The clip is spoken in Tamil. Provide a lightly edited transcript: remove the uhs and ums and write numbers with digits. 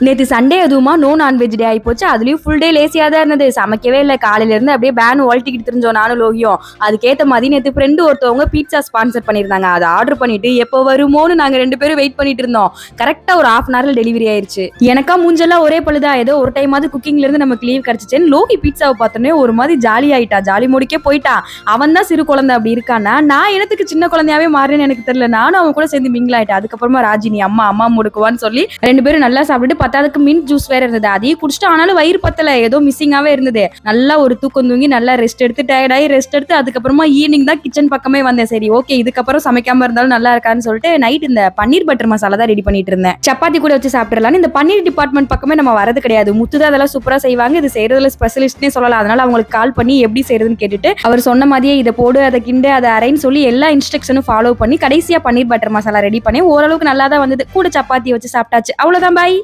நேற்று சண்டே அதுவுமா நோ நான்வெஜ் டே ஆகி போச்சு. அதுலயும் ஃபுல் டே லேசியா தான் இருந்தது. சமைக்கவே இல்லை. காலையில இருந்து அப்படியே பேன் ஓல்ட்டிக்கிட்டு தெரிஞ்சோம் நானும் லோகியும். அதுக்கேற்ற மாதிரி நேற்று ஃப்ரெண்டு ஒருத்தவங்க பீட்சா ஸ்பான்சர் பண்ணியிருந்தாங்க. அதை ஆர்டர் பண்ணிட்டு எப்போ வருமோன்னு நாங்க 2 பேரும் வெயிட் பண்ணிட்டு இருந்தோம். கரெக்டா ஒரு 1/2 hour டெலிவரி ஆயிருச்சு. எனக்கா மூஞ்செல்லாம் ஒரே பழுதா. ஏதோ ஒரு டைமாவது குக்கிங்ல இருந்து நமக்கு லீவ் கிடைச்சிச்சேன்னு லோகி பீட்சாவை பார்த்தோன்னே ஒரு மாதிரி ஜாலி ஆயிட்டா. ஜாலி மூடிக்கே போயிட்டா. அவன் தான் சிறு குழந்தை அப்படி இருக்கானா, நான் எனக்கு சின்ன குழந்தையாவே மாறினேன்னு எனக்கு தெரியல. நானும் அவன் கூட சேர்ந்து மிங்கிள் ஆயிட்டேன். அதுக்கப்புறமா ராஜினி அம்மா முடுக்குவான்னு சொல்லி 2 பேரும் நல்லா சாப்பிட்டு பத்தாவதுக்கு மின்ட் ஜூஸ் வேற இருந்தது. அதையும் குடிச்சிட்டு ஆனாலும் வயிறு பத்தல. ஏதோ மிஸ்ஸிங்காவே இருந்தது. நல்லா ஒரு தூக்கம் தூங்கி நல்லா ரெஸ்ட் எடுத்து டயர்டாகி ரெஸ்ட் எடுத்து அதுக்கப்புறமா ஈவினிங் தான் கிச்சன் பக்கமே வந்தேன். சரி ஓகே இதுக்கப்புறம் சமைக்காம இருந்தாலும் நல்லா இருக்கான்னு சொல்லிட்டு நைட் இந்த பன்னீர் பட்டர் மசாலா தான் ரெடி பண்ணிட்டு இருந்தேன். சப்பாத்தி கூட வச்சு சாப்பிடலாம். இந்த பன்னீர் டிபார்ட்மெண்ட் பக்கமே நம்ம வரது கிடையாது. முத்து தான் அதெல்லாம் சூப்பரா செய்வாங்க. இது செய்யறதுல ஸ்பெஷலிஸ்ட்னே சொல்லலாம். அதனால அவங்களுக்கு கால் பண்ணி எப்படி செய்யறதுன்னு கேட்டுட்டு அவர் சொன்ன மாதிரியே இதை போடு அதை கிண்டு அதை அரைன்னு சொல்லி எல்லா இன்ஸ்ட்ரக்ஷனும் ஃபாலோ பண்ணி கடைசியா பன்னீர் பட்டர் மசாலா ரெடி பண்ணி ஓரளவுக்கு நல்லா தான் வந்தது. கூட சப்பாத்தி வச்சு சாப்பிட்டாச்சு. அவ்வளவுதான். பாய்.